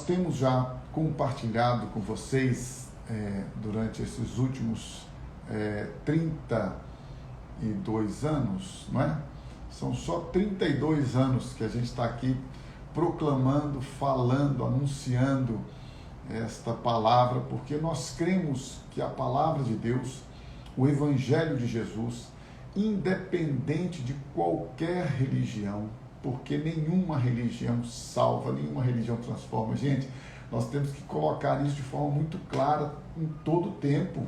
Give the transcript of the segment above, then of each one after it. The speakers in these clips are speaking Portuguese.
temos já compartilhado com vocês durante esses últimos 32 anos, não é? São só 32 anos que a gente está aqui proclamando, falando, anunciando esta palavra, porque nós cremos que a palavra de Deus, o Evangelho de Jesus, independente de qualquer religião, porque nenhuma religião salva, nenhuma religião transforma. Gente, nós temos que colocar isso de forma muito clara em todo o tempo.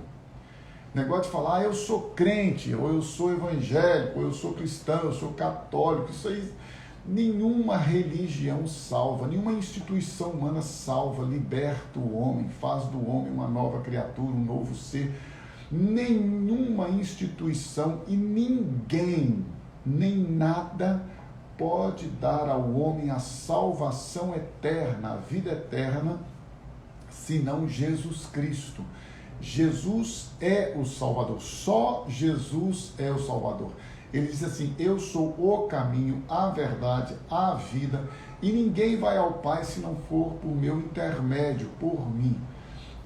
Negócio de falar, eu sou crente, ou eu sou evangélico, ou eu sou cristão, eu sou católico, isso aí, nenhuma religião salva, nenhuma instituição humana salva, liberta o homem, faz do homem uma nova criatura, um novo ser. Nenhuma instituição e ninguém, nem nada pode dar ao homem a salvação eterna, a vida eterna, senão Jesus Cristo. Jesus é o Salvador, só Jesus é o Salvador. Ele diz assim, eu sou o caminho, a verdade, a vida, e ninguém vai ao Pai se não for por meu intermédio, por mim.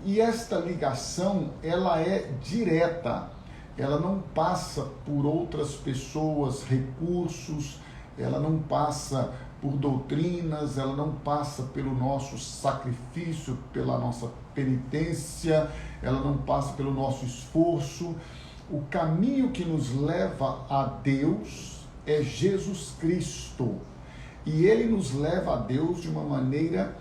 E esta ligação, ela é direta, ela não passa por outras pessoas, recursos, ela não passa por doutrinas, ela não passa pelo nosso sacrifício, pela nossa penitência, ela não passa pelo nosso esforço. O caminho que nos leva a Deus é Jesus Cristo. E Ele nos leva a Deus de uma maneira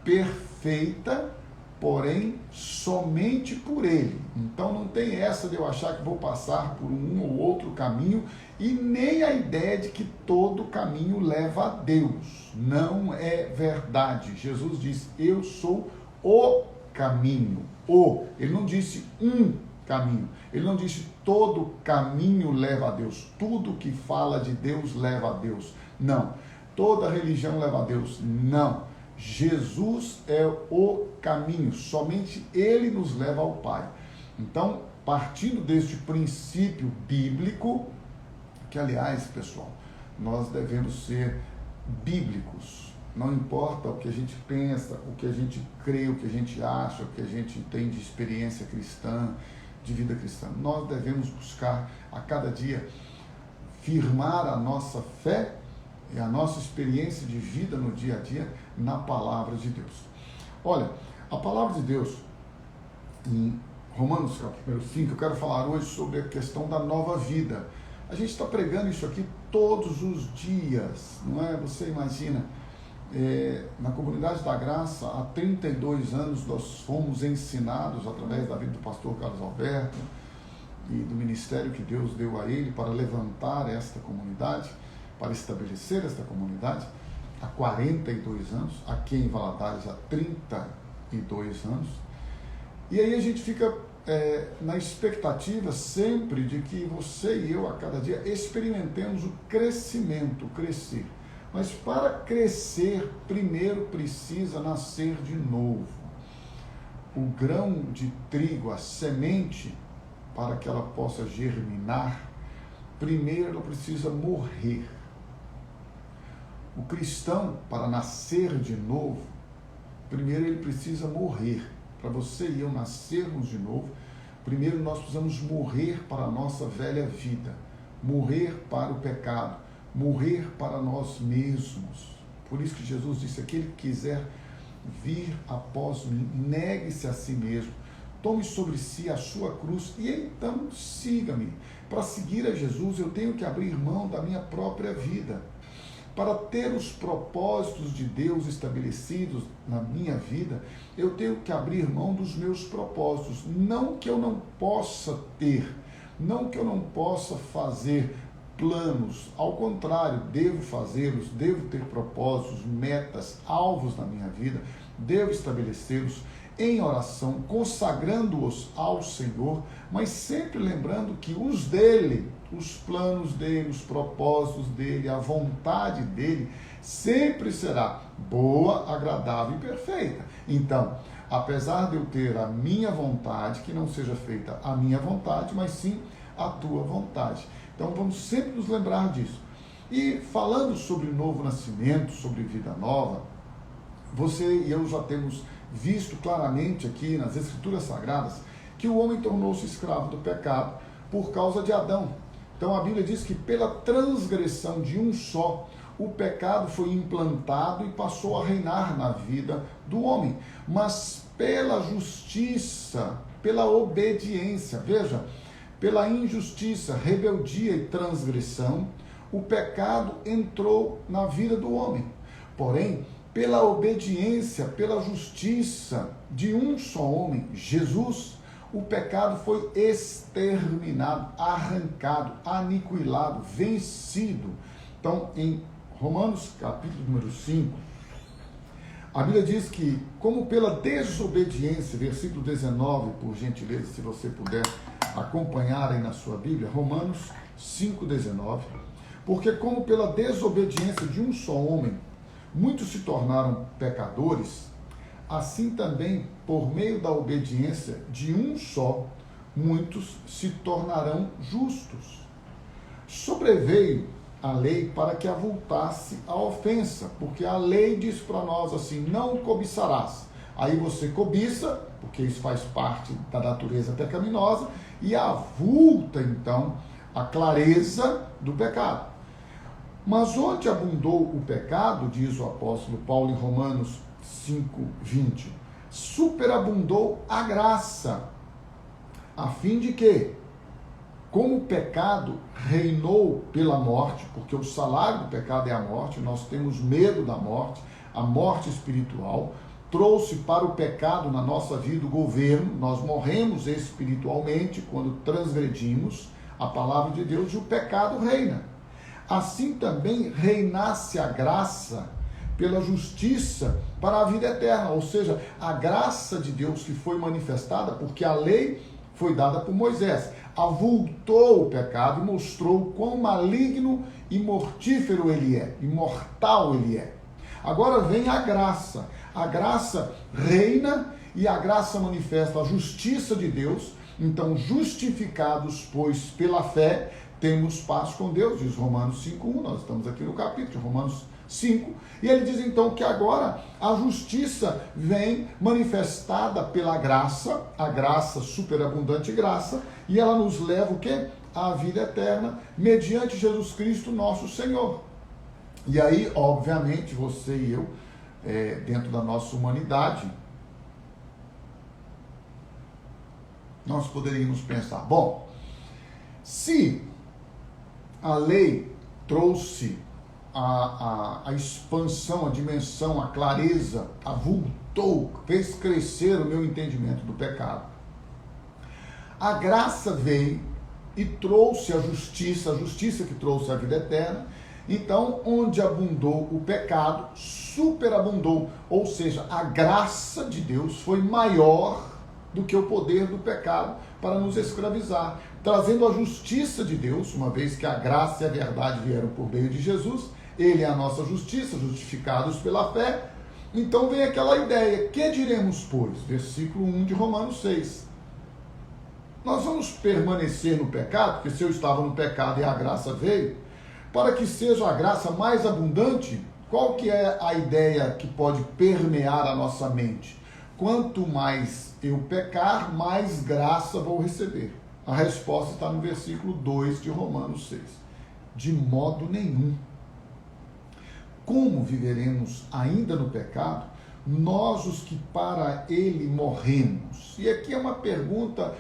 perfeita, porém, somente por Ele. Então não tem essa de eu achar que vou passar por um ou outro caminho, e nem a ideia de que todo caminho leva a Deus. Não é verdade. Jesus diz, eu sou o caminho. Ele não disse um caminho. Ele não disse todo caminho leva a Deus. Tudo que fala de Deus leva a Deus. Não. Toda religião leva a Deus. Não. Jesus é o caminho. Somente Ele nos leva ao Pai. Então, partindo deste princípio bíblico, que aliás, pessoal, nós devemos ser bíblicos. Não importa o que a gente pensa, o que a gente crê, o que a gente acha, o que a gente tem de experiência cristã, de vida cristã. Nós devemos buscar a cada dia firmar a nossa fé e a nossa experiência de vida no dia a dia na palavra de Deus. Olha, a palavra de Deus, em Romanos capítulo 5, eu quero falar hoje sobre a questão da nova vida. A gente está pregando isso aqui todos os dias, não é? Você imagina, na Comunidade da Graça, há 32 anos nós fomos ensinados, através da vida do pastor Carlos Alberto e do ministério que Deus deu a ele para levantar esta comunidade, para estabelecer esta comunidade, há 42 anos, aqui em Valadares há 32 anos, e aí a gente fica na expectativa sempre de que você e eu a cada dia experimentemos o crescimento, crescer. Mas para crescer, primeiro precisa nascer de novo. O grão de trigo, a semente, para que ela possa germinar, primeiro ela precisa morrer. O cristão, para nascer de novo, primeiro ele precisa morrer. Para você e eu nascermos de novo, primeiro nós precisamos morrer para a nossa velha vida, morrer para o pecado, morrer para nós mesmos. Por isso que Jesus disse, aquele que quiser vir após mim, negue-se a si mesmo, tome sobre si a sua cruz e então siga-me. Para seguir a Jesus eu tenho que abrir mão da minha própria vida. Para ter os propósitos de Deus estabelecidos na minha vida, eu tenho que abrir mão dos meus propósitos. Não que eu não possa ter, não que eu não possa fazer planos. Ao contrário, devo fazê-los, devo ter propósitos, metas, alvos na minha vida, devo estabelecê-los em oração, consagrando-os ao Senhor, mas sempre lembrando que os dele, os planos dele, os propósitos dele, a vontade dele, sempre será boa, agradável e perfeita. Então, apesar de eu ter a minha vontade, que não seja feita a minha vontade, mas sim a tua vontade. Então, vamos sempre nos lembrar disso. E falando sobre novo nascimento, sobre vida nova, Você e eu já temos visto claramente aqui nas Escrituras Sagradas que o homem tornou-se escravo do pecado por causa de Adão. Então a Bíblia diz que pela transgressão de um só, o pecado foi implantado e passou a reinar na vida do homem. Mas pela justiça, pela obediência, veja, pela injustiça, rebeldia e transgressão, o pecado entrou na vida do homem. Porém, pela obediência, pela justiça de um só homem, Jesus, o pecado foi exterminado, arrancado, aniquilado, vencido. Então, em Romanos capítulo número 5, a Bíblia diz que, como pela desobediência, versículo 19, por gentileza, se você puder acompanhar aí na sua Bíblia, Romanos 5,19, porque como pela desobediência de um só homem, muitos se tornaram pecadores, assim também, por meio da obediência de um só, muitos se tornarão justos. Sobreveio a lei para que avultasse a ofensa, porque a lei diz para nós assim, não cobiçarás. Aí você cobiça, porque isso faz parte da natureza pecaminosa, e avulta então a clareza do pecado. Mas onde abundou o pecado, diz o apóstolo Paulo em Romanos 5:20, superabundou a graça, a fim de que, como o pecado reinou pela morte, porque o salário do pecado é a morte, nós temos medo da morte, a morte espiritual, trouxe para o pecado na nossa vida o governo, nós morremos espiritualmente quando transgredimos a palavra de Deus e o pecado reina. Assim também reinasse a graça pela justiça para a vida eterna, ou seja, a graça de Deus que foi manifestada, porque a lei foi dada por Moisés, avultou o pecado e mostrou quão maligno e mortífero ele é, imortal ele é. Agora vem a graça reina e a graça manifesta a justiça de Deus. Então, justificados, pois, pela fé, temos paz com Deus, diz Romanos 5:1, nós estamos aqui no capítulo de Romanos 5, e ele diz então que agora a justiça vem manifestada pela graça, a graça, superabundante graça, e ela nos leva o quê? À vida eterna, mediante Jesus Cristo, nosso Senhor. E aí, obviamente, você e eu, dentro da nossa humanidade, nós poderíamos pensar, bom, se a lei trouxe a expansão, a dimensão, a clareza, avultou, fez crescer o meu entendimento do pecado, a graça veio e trouxe a justiça que trouxe a vida eterna. Então, onde abundou o pecado, superabundou, ou seja, a graça de Deus foi maior do que o poder do pecado para nos escravizar, trazendo a justiça de Deus, uma vez que a graça e a verdade vieram por meio de Jesus, ele é a nossa justiça, justificados pela fé. Então vem aquela ideia, que diremos, pois? Versículo 1 de Romanos 6. Nós vamos permanecer no pecado, porque se eu estava no pecado e a graça veio, para que seja a graça mais abundante, qual que é a ideia que pode permear a nossa mente? Quanto mais eu pecar, mais graça vou receber. A resposta está no versículo 2 de Romanos 6. De modo nenhum. Como viveremos ainda no pecado, nós os que para ele morremos? E aqui é uma pergunta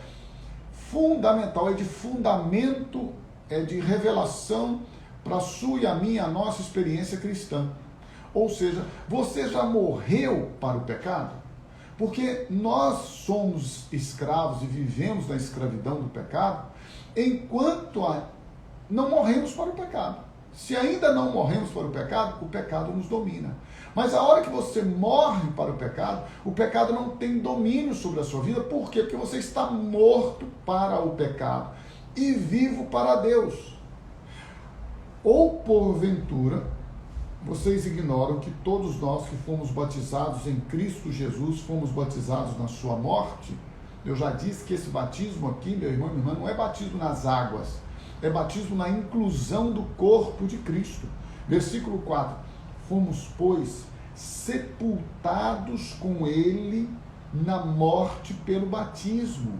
fundamental, é de fundamento, é de revelação para a sua e a minha, a nossa experiência cristã. Ou seja, você já morreu para o pecado? Porque nós somos escravos e vivemos na escravidão do pecado, enquanto não morremos para o pecado. Se ainda não morremos para o pecado nos domina. Mas a hora que você morre para o pecado não tem domínio sobre a sua vida. Por quê? Porque você está morto para o pecado e vivo para Deus. Ou porventura, vocês ignoram que todos nós que fomos batizados em Cristo Jesus, fomos batizados na sua morte? Eu já disse que esse batismo aqui, meu irmão e minha irmã, não é batismo nas águas, é batismo na inclusão do corpo de Cristo. Versículo 4, fomos, pois, sepultados com ele na morte pelo batismo.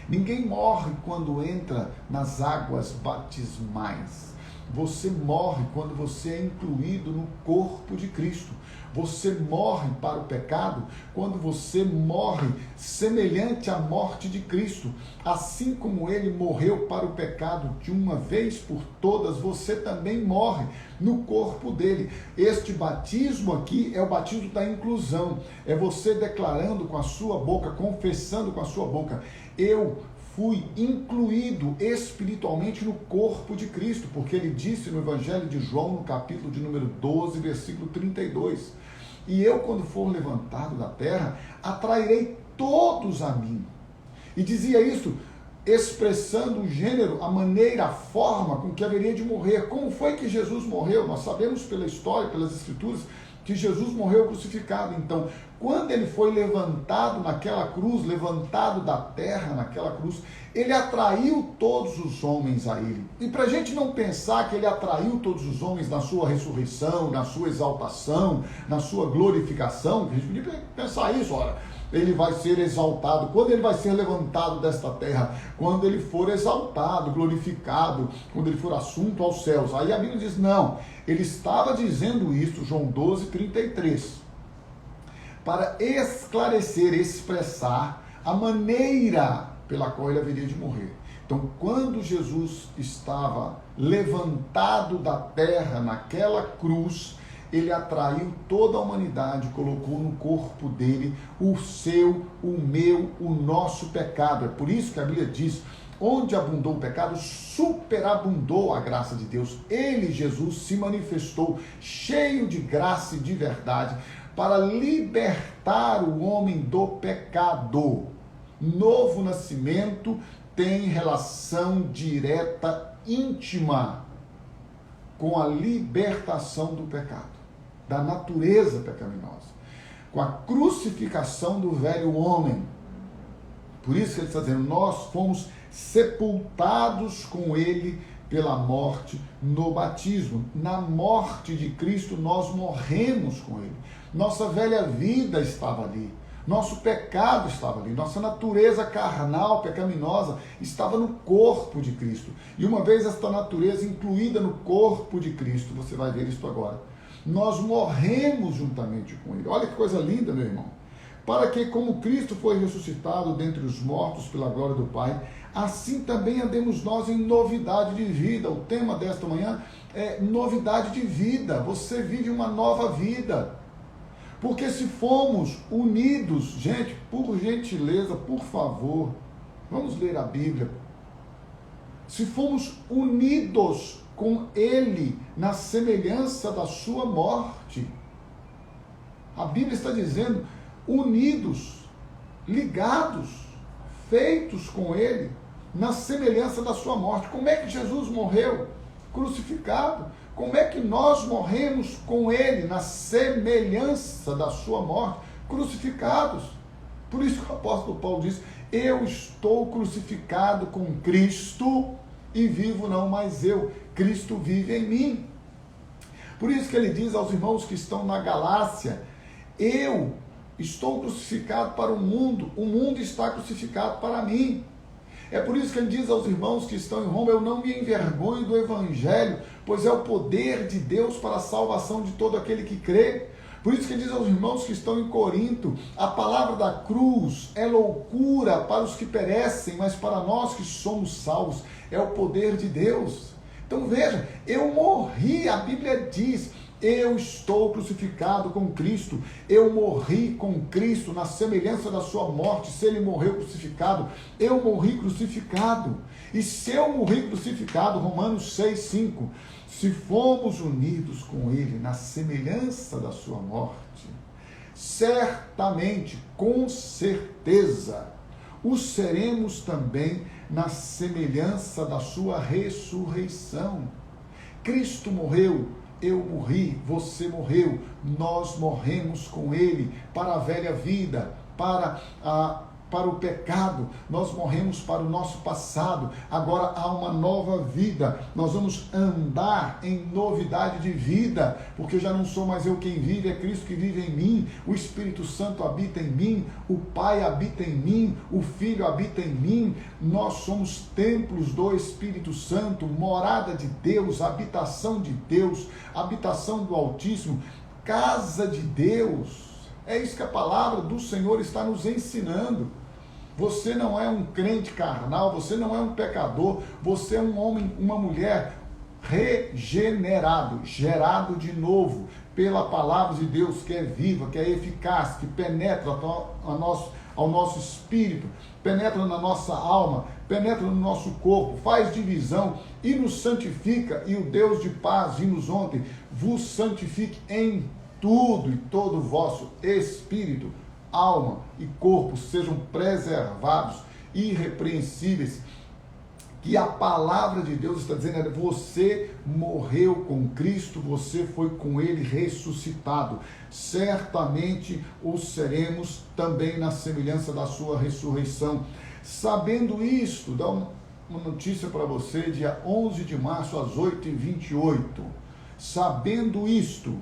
Ninguém morre quando entra nas águas batismais. Você morre quando você é incluído no corpo de Cristo. Você morre para o pecado quando você morre semelhante à morte de Cristo. Assim como ele morreu para o pecado de uma vez por todas, você também morre no corpo dele. Este batismo aqui é o batismo da inclusão. É você declarando com a sua boca, confessando com a sua boca: eu fui incluído espiritualmente no corpo de Cristo, porque ele disse no Evangelho de João, no capítulo de número 12, versículo 32, e eu, quando for levantado da terra, atrairei todos a mim. E dizia isso expressando o gênero, a maneira, a forma com que haveria de morrer. Como foi que Jesus morreu? Nós sabemos pela história, pelas escrituras, que Jesus morreu crucificado. Então, quando ele foi levantado naquela cruz, levantado da terra naquela cruz, ele atraiu todos os homens a ele. E para a gente não pensar que ele atraiu todos os homens na sua ressurreição, na sua exaltação, na sua glorificação, a gente podia pensar isso, olha, ele vai ser exaltado. Quando ele vai ser levantado desta terra? Quando ele for exaltado, glorificado, quando ele for assunto aos céus. Aí a Bíblia diz, não, ele estava dizendo isso, João 12, 33, para esclarecer, expressar a maneira pela qual ele haveria de morrer. Então, quando Jesus estava levantado da terra naquela cruz, ele atraiu toda a humanidade, colocou no corpo dele o seu, o meu, o nosso pecado. É por isso que a Bíblia diz, onde abundou o pecado, superabundou a graça de Deus. Ele, Jesus, se manifestou cheio de graça e de verdade para libertar o homem do pecado. Novo nascimento tem relação direta, íntima, com a libertação do pecado, da natureza pecaminosa, com a crucificação do velho homem. Por isso que ele está dizendo, nós fomos sepultados com ele pela morte no batismo. Na morte de Cristo nós morremos com ele. Nossa velha vida estava ali. Nosso pecado estava ali, nossa natureza carnal, pecaminosa, estava no corpo de Cristo. E uma vez esta natureza incluída no corpo de Cristo, você vai ver isso agora, nós morremos juntamente com ele. Olha que coisa linda, meu irmão. Para que, como Cristo foi ressuscitado dentre os mortos pela glória do Pai, assim também andemos nós em novidade de vida. O tema desta manhã é novidade de vida. Você vive uma nova vida. Porque se fomos unidos, gente, por gentileza, por favor, vamos ler a Bíblia. Se fomos unidos com ele na semelhança da sua morte, a Bíblia está dizendo, unidos, ligados, feitos com ele na semelhança da sua morte. Como é que Jesus morreu? Crucificado. Como é que nós morremos com ele na semelhança da sua morte? Crucificados. Por isso que o apóstolo Paulo diz, eu estou crucificado com Cristo e vivo não mais eu, Cristo vive em mim. Por isso que ele diz aos irmãos que estão na Galácia, eu estou crucificado para o mundo está crucificado para mim. É por isso que ele diz aos irmãos que estão em Roma, eu não me envergonho do Evangelho, pois é o poder de Deus para a salvação de todo aquele que crê. Por isso que ele diz aos irmãos que estão em Corinto, a palavra da cruz é loucura para os que perecem, mas para nós que somos salvos, é o poder de Deus. Então veja, eu morri, a Bíblia diz, eu estou crucificado com Cristo, eu morri com Cristo na semelhança da sua morte. Se ele morreu crucificado, eu morri crucificado. E se eu morri crucificado, Romanos 6,5, se fomos unidos com ele na semelhança da sua morte, certamente, com certeza, o seremos também na semelhança da sua ressurreição. Cristo morreu, eu morri, você morreu, nós morremos com ele para a velha vida, para para o pecado, nós morremos para o nosso passado, agora há uma nova vida, nós vamos andar em novidade de vida, porque já não sou mais eu quem vive, é Cristo que vive em mim, o Espírito Santo habita em mim, o Pai habita em mim, o Filho habita em mim, nós somos templos do Espírito Santo, morada de Deus, habitação de Deus, habitação do Altíssimo, casa de Deus. É isso que a palavra do Senhor está nos ensinando. Você não é um crente carnal, você não é um pecador, você é um homem, uma mulher regenerado, gerado de novo pela palavra de Deus, que é viva, que é eficaz, que penetra ao nosso espírito, penetra na nossa alma, penetra no nosso corpo, faz divisão e nos santifica. E o Deus de paz, vimos ontem, vos santifique em tudo, e todo o vosso espírito, alma e corpo sejam preservados, irrepreensíveis. Que a palavra de Deus está dizendo: você morreu com Cristo, você foi com Ele ressuscitado. Certamente o seremos também na semelhança da sua ressurreição. Sabendo isto, dá uma notícia para você, dia 11 de março, às 8h28. Sabendo isto,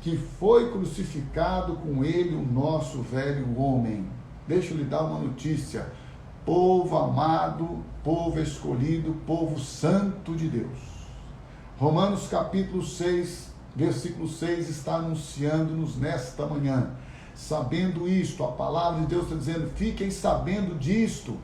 que foi crucificado com ele o nosso velho homem. Deixa eu lhe dar uma notícia. Povo amado, povo escolhido, povo santo de Deus. Romanos capítulo 6, versículo 6 está anunciando-nos nesta manhã. Sabendo isto, a palavra de Deus está dizendo: fiquem sabendo disto.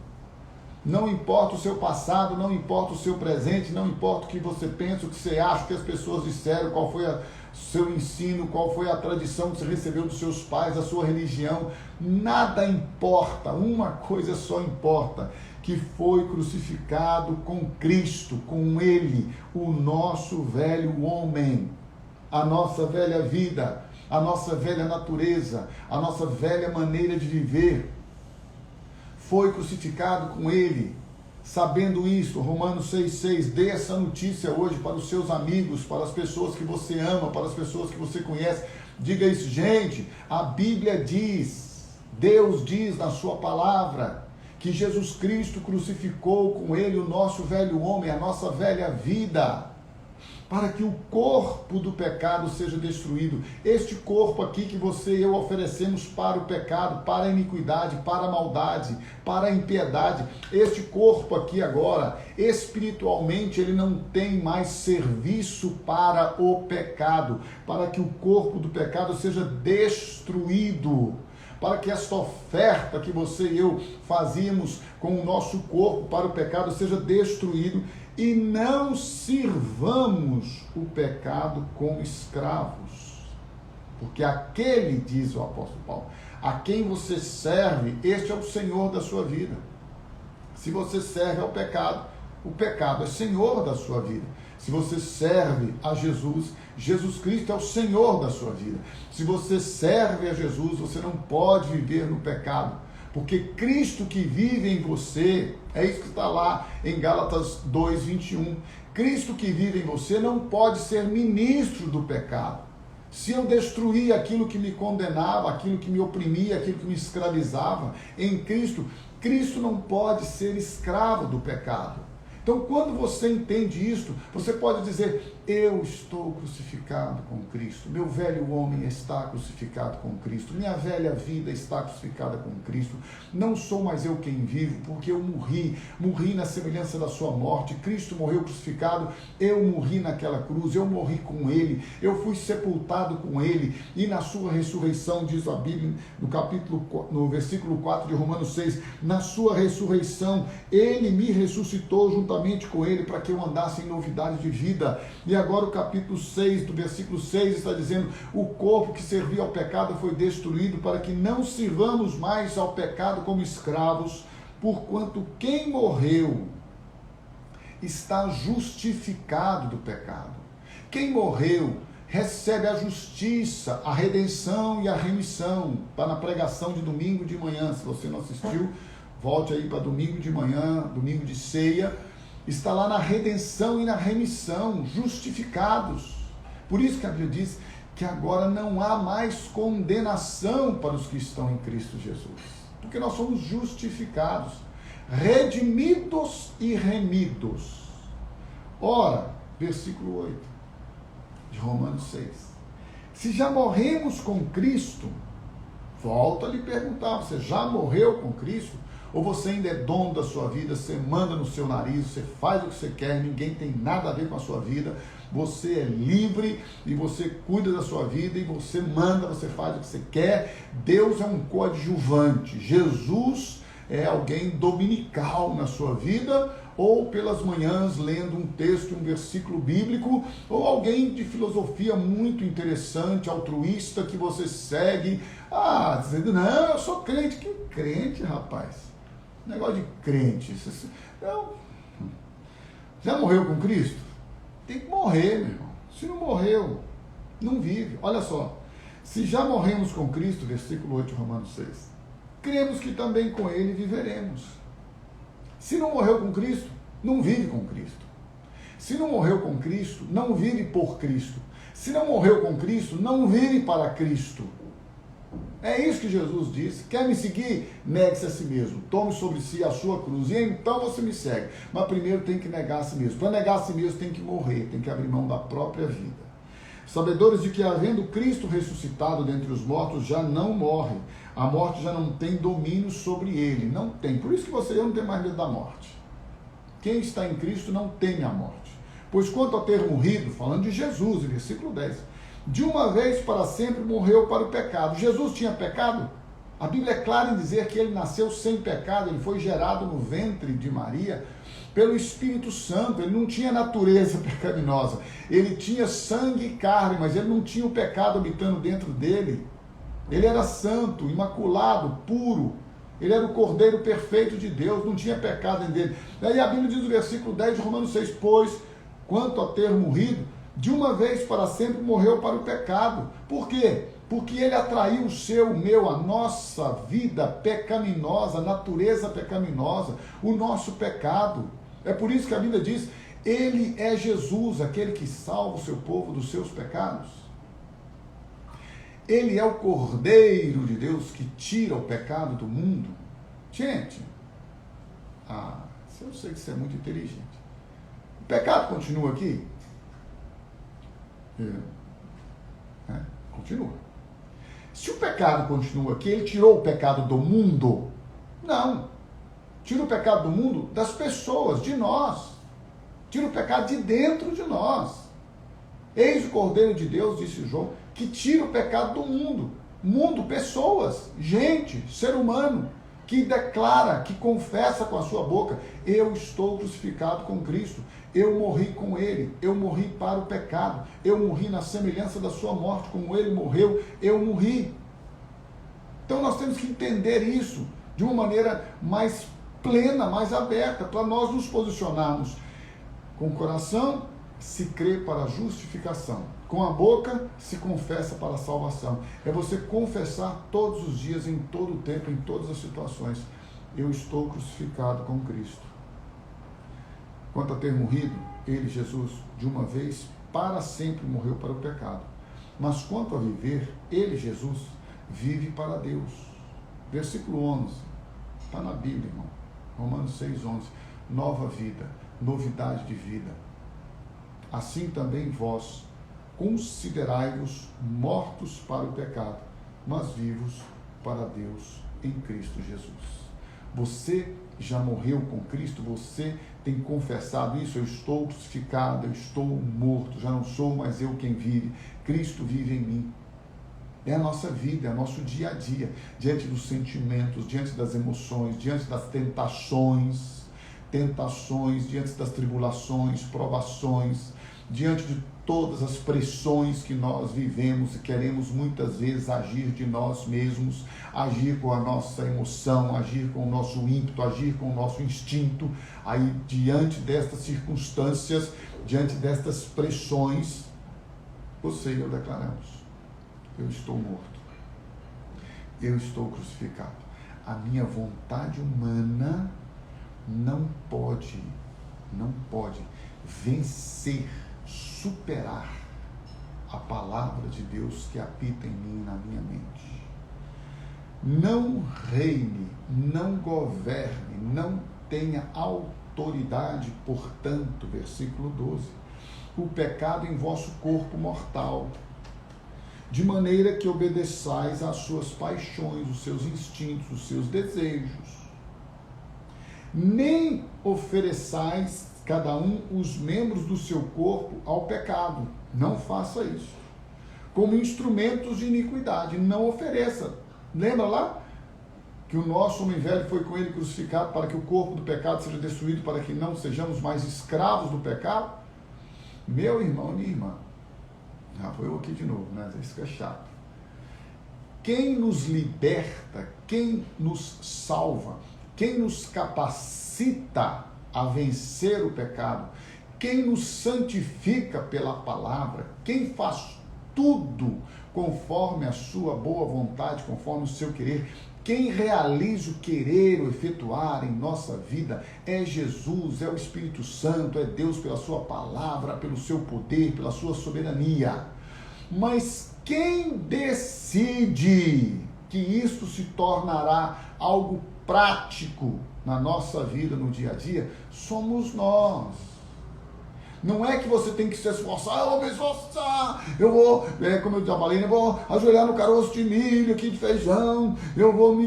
Não importa o seu passado, não importa o seu presente, não importa o que você pensa, o que você acha, o que as pessoas disseram, qual foi o seu ensino, qual foi a tradição que você recebeu dos seus pais, a sua religião, nada importa, uma coisa só importa: que foi crucificado com Cristo, com Ele, o nosso velho homem, a nossa velha vida, a nossa velha natureza, a nossa velha maneira de viver. Foi crucificado com Ele. Sabendo isso, Romanos 6,6, dê essa notícia hoje para os seus amigos, para as pessoas que você ama, para as pessoas que você conhece. Diga isso: gente, a Bíblia diz, Deus diz na sua palavra, que Jesus Cristo crucificou com Ele o nosso velho homem, a nossa velha vida, para que o corpo do pecado seja destruído. Este corpo aqui que você e eu oferecemos para o pecado, para a iniquidade, para a maldade, para a impiedade, este corpo aqui agora, espiritualmente, ele não tem mais serviço para o pecado, para que o corpo do pecado seja destruído, para que esta oferta que você e eu fazíamos com o nosso corpo para o pecado seja destruído, e não sirvamos o pecado como escravos. Porque aquele, diz o apóstolo Paulo, a quem você serve, este é o Senhor da sua vida. Se você serve ao pecado, o pecado é Senhor da sua vida. Se você serve a Jesus, Jesus Cristo é o Senhor da sua vida. Se você serve a Jesus, você não pode viver no pecado. Porque Cristo que vive em você, é isso que está lá em Gálatas 2:21. Cristo que vive em você não pode ser ministro do pecado. Se eu destruir aquilo que me condenava, aquilo que me oprimia, aquilo que me escravizava, em Cristo, Cristo não pode ser escravo do pecado. Então, quando você entende isso, você pode dizer: eu estou crucificado com Cristo, meu velho homem está crucificado com Cristo, minha velha vida está crucificada com Cristo, não sou mais eu quem vivo, porque eu morri na semelhança da sua morte, Cristo morreu crucificado, eu morri naquela cruz, eu morri com Ele, eu fui sepultado com Ele, e na sua ressurreição, diz a Bíblia, no versículo 4 de Romanos 6, na sua ressurreição, Ele me ressuscitou juntamente com Ele, para que eu andasse em novidade de vida. E agora o capítulo 6, do versículo 6, está dizendo: o corpo que servia ao pecado foi destruído, para que não sirvamos mais ao pecado como escravos, porquanto quem morreu está justificado do pecado. Quem morreu recebe a justiça, a redenção e a remissão. Está na pregação de domingo de manhã. Se você não assistiu, volte aí para domingo de manhã, domingo de ceia. Está lá na redenção e na remissão, justificados. Por isso que a Bíblia diz que agora não há mais condenação para os que estão em Cristo Jesus. porque nós somos justificados, redimidos e remidos. Ora, versículo 8 de Romanos 6. Se já morremos com Cristo, volto a lhe perguntar, você já morreu com Cristo? Ou você ainda é dono da sua vida, você manda no seu nariz, você faz o que você quer, ninguém tem nada a ver com a sua vida, você é livre e você cuida da sua vida e você manda, você faz o que você quer. Deus é um coadjuvante, Jesus é alguém dominical na sua vida, ou pelas manhãs lendo um texto, um versículo bíblico, ou alguém de filosofia muito interessante, altruísta, que você segue, dizendo, não, eu sou crente. Que crente, rapaz? Negócio de crente. Não. Já morreu com Cristo? Tem que morrer, meu irmão. Se não morreu, não vive. Olha só, se já morremos com Cristo, versículo 8 de Romanos 6, cremos que também com Ele viveremos. Se não morreu com Cristo, não vive com Cristo. Se não morreu com Cristo, não vive por Cristo. Se não morreu com Cristo, não vive para Cristo. É isso que Jesus disse. Quer me seguir? Negue-se a si mesmo. Tome sobre si a sua cruz. E então você me segue. Mas primeiro tem que negar a si mesmo. Para negar a si mesmo tem que morrer. Tem que abrir mão da própria vida. Sabedores de que, havendo Cristo ressuscitado dentre os mortos, já não morre. A morte já não tem domínio sobre ele. Não tem. Por isso que você não tem mais medo da morte. Quem está em Cristo não teme a morte. Pois quanto a ter morrido, falando de Jesus, versículo 10, de uma vez para sempre morreu para o pecado. Jesus tinha pecado? A Bíblia é clara em dizer que ele nasceu sem pecado, ele foi gerado no ventre de Maria pelo Espírito Santo, ele não tinha natureza pecaminosa, ele tinha sangue e carne, mas ele não tinha o pecado habitando dentro dele. Ele era santo, imaculado, puro, ele era o Cordeiro perfeito de Deus, não tinha pecado em dele. Daí a Bíblia diz no versículo 10 de Romanos 6, pois, quanto a ter morrido, de uma vez para sempre morreu para o pecado. Por quê? Porque ele atraiu a nossa vida pecaminosa, a natureza pecaminosa, o nosso pecado. É por isso que a Bíblia diz, ele é Jesus, aquele que salva o seu povo dos seus pecados. Ele é o Cordeiro de Deus que tira o pecado do mundo. Gente, eu sei que você é muito inteligente. O pecado continua aqui? Continua. Se o pecado continua aqui, ele tirou o pecado do mundo? Não. Tira o pecado do mundo das pessoas, de nós. Tira o pecado de dentro de nós. Eis o Cordeiro de Deus, disse João, que tira o pecado do mundo. Mundo, pessoas, gente, ser humano, que declara, que confessa com a sua boca, eu estou crucificado com Cristo, eu morri com Ele, eu morri para o pecado, eu morri na semelhança da sua morte, como Ele morreu, eu morri. Então nós temos que entender isso de uma maneira mais plena, mais aberta, para nós nos posicionarmos com o coração, se crê para a justificação, com a boca se confessa para a salvação. É você confessar todos os dias, em todo o tempo, em todas as situações, eu estou crucificado com Cristo. Quanto a ter morrido, ele, Jesus, de uma vez para sempre morreu para o pecado. Mas quanto a viver, ele, Jesus, vive para Deus. Versículo 11, está na Bíblia, irmão. Romanos 6:11, nova vida, novidade de vida. Assim também vós, considerai-vos mortos para o pecado, mas vivos para Deus em Cristo Jesus. Você já morreu com Cristo, você tem confessado isso, eu estou crucificado, eu estou morto, já não sou mais eu quem vive, Cristo vive em mim. É a nossa vida, é o nosso dia a dia, diante dos sentimentos, diante das emoções, diante das tentações, diante das tribulações, provações, diante de todas as pressões que nós vivemos e queremos muitas vezes agir de nós mesmos, agir com a nossa emoção, agir com o nosso ímpeto, agir com o nosso instinto. Aí, diante destas circunstâncias, diante destas pressões, você e eu declaramos, eu estou morto, eu estou crucificado. A minha vontade humana não pode vencer, superar a palavra de Deus que habita em mim e na minha mente. não reine, não governe, não tenha autoridade, portanto, versículo 12, o pecado em vosso corpo mortal, de maneira que obedeçais às suas paixões, os seus instintos, os seus desejos. Nem ofereçais cada um os membros do seu corpo ao pecado. Não faça isso. Como instrumentos de iniquidade. Não ofereça. Lembra lá? Que o nosso homem velho foi com ele crucificado para que o corpo do pecado seja destruído, para que não sejamos mais escravos do pecado? Meu irmão, minha irmã. Foi eu aqui de novo, né? Isso que é chato. Quem nos liberta, quem nos salva, quem nos capacita a vencer o pecado, quem nos santifica pela palavra, quem faz tudo conforme a sua boa vontade, conforme o seu querer, quem realiza o querer, o efetuar em nossa vida é Jesus, é o Espírito Santo, é Deus pela sua palavra, pelo seu poder, pela sua soberania. Mas quem decide que isso se tornará algo prático na nossa vida, no dia a dia, somos nós. Não é que você tem que se esforçar, eu vou me esforçar, eu vou, como eu já falei, eu vou ajoelhar no caroço de milho aqui de feijão, eu vou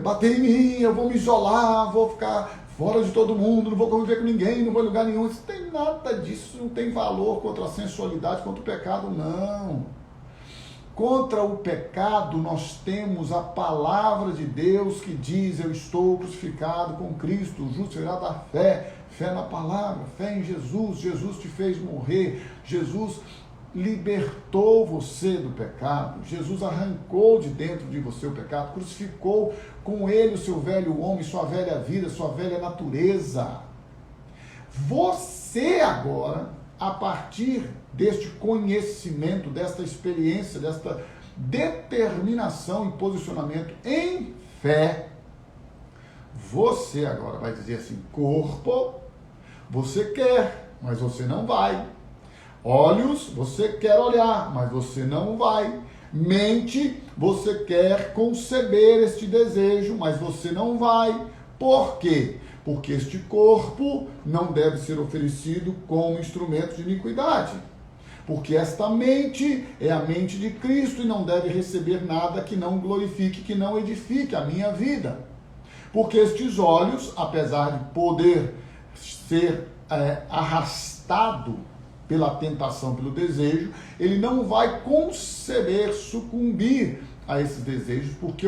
bater em mim, eu vou me isolar, vou ficar fora de todo mundo, não vou conviver com ninguém, não vou em lugar nenhum. Isso não tem nada disso, não tem valor contra a sensualidade, contra o pecado, não. Contra o pecado nós temos a palavra de Deus que diz: eu estou crucificado com Cristo, o justo será da fé, fé na palavra, fé em Jesus, Jesus te fez morrer, Jesus libertou você do pecado, Jesus arrancou de dentro de você o pecado, crucificou com ele o seu velho homem, sua velha vida, sua velha natureza. Você agora, a partir deste conhecimento, desta experiência, desta determinação e posicionamento em fé, você agora vai dizer assim: corpo, você quer, mas você não vai. Olhos, você quer olhar, mas você não vai. Mente, você quer conceber este desejo, mas você não vai. Por quê? Porque este corpo não deve ser oferecido como instrumento de iniquidade. Porque esta mente é a mente de Cristo e não deve receber nada que não glorifique, que não edifique a minha vida. Porque estes olhos, apesar de poder ser arrastado pela tentação, pelo desejo, ele não vai conceber, sucumbir a esses desejos, porque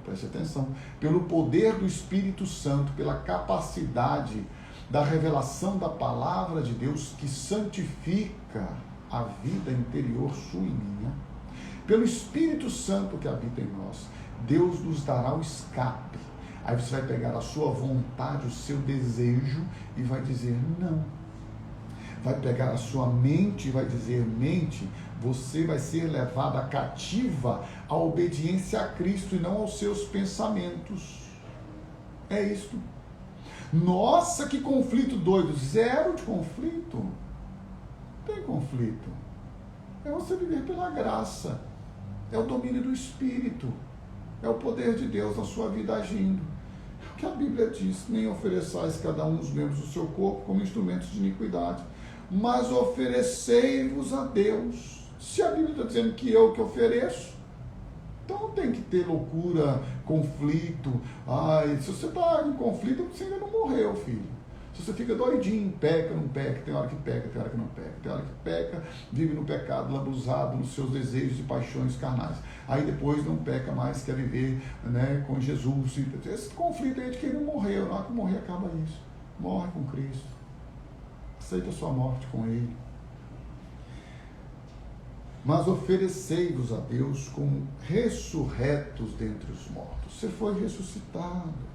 preste atenção, pelo poder do Espírito Santo, pela capacidade da revelação da palavra de Deus que santifica a vida interior sua e minha, pelo Espírito Santo que habita em nós, Deus nos dará o escape. Aí você vai pegar a sua vontade, o seu desejo e vai dizer não. Vai pegar a sua mente e vai dizer: mente, você vai ser levada cativa à obediência a Cristo e não aos seus pensamentos. É isto. Nossa, que conflito doido. Zero de conflito. Não tem conflito. É você viver pela graça. É o domínio do Espírito. É o poder de Deus na sua vida agindo. É o que a Bíblia diz: nem ofereçais cada um os membros do seu corpo como instrumentos de iniquidade, mas oferecei-vos a Deus. Se a Bíblia está dizendo que eu que ofereço, então não tem que ter loucura, conflito. Se você está em conflito, você ainda não morreu, filho. Se você fica doidinho, peca, não peca, tem hora que peca, tem hora que não peca, tem hora que peca, vive no pecado, lambuzado nos seus desejos e paixões carnais. Aí depois não peca mais, quer viver, né, com Jesus. Esse conflito aí é de quem não morreu. Na hora que morrer, acaba isso. Morre com Cristo. Aceita a sua morte com Ele. Mas oferecei-vos a Deus como ressurretos dentre os mortos. Você foi ressuscitado.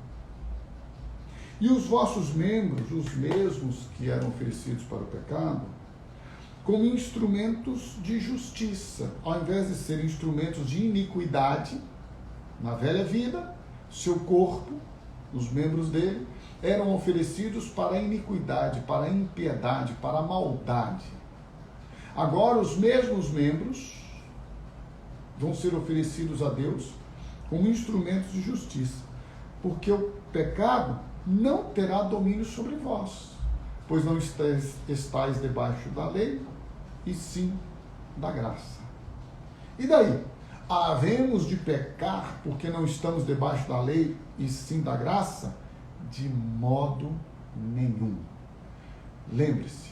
E os vossos membros, os mesmos que eram oferecidos para o pecado, como instrumentos de justiça, ao invés de serem instrumentos de iniquidade, na velha vida, seu corpo, os membros dele, eram oferecidos para a iniquidade, para a impiedade, para a maldade. Agora os mesmos membros vão ser oferecidos a Deus como instrumentos de justiça, porque o pecado não terá domínio sobre vós, pois não estáis debaixo da lei, e sim da graça. E daí? Havemos de pecar porque não estamos debaixo da lei e sim da graça? De modo nenhum. Lembre-se,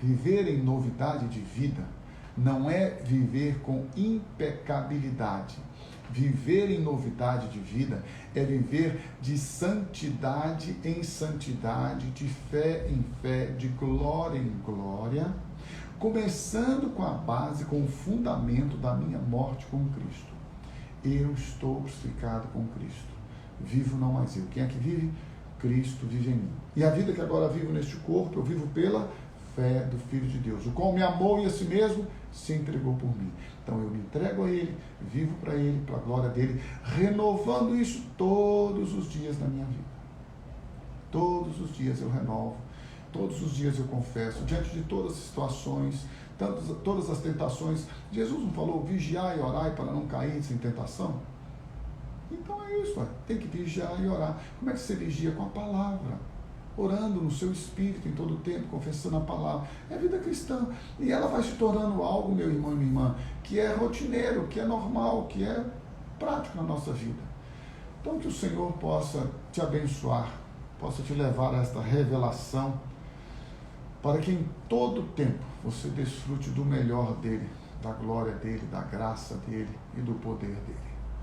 viver em novidade de vida não é viver com impecabilidade. Viver em novidade de vida é viver de santidade em santidade, de fé em fé, de glória em glória, começando com a base, com o fundamento da minha morte com Cristo. Eu estou crucificado com Cristo. Vivo não mais eu. Quem é que vive? Cristo vive em mim. E a vida que agora vivo neste corpo, eu vivo pela fé do Filho de Deus, o qual me amou e a si mesmo se entregou por mim. Então eu me entrego a Ele, vivo para Ele, para a glória dEle, renovando isso todos os dias da minha vida. Todos os dias eu renovo, todos os dias eu confesso, diante de todas as situações, todas as tentações. Jesus não falou, vigiai e orai para não cair sem tentação? Então é isso, tem que vigiar e orar. Como é que você vigia? Com a palavra, orando no seu espírito em todo o tempo, confessando a palavra. É vida cristã. E ela vai se tornando algo, meu irmão e minha irmã, que é rotineiro, que é normal, que é prático na nossa vida. Então que o Senhor possa te abençoar, possa te levar a esta revelação, para que em todo tempo você desfrute do melhor dEle, da glória dEle, da graça dEle e do poder dEle.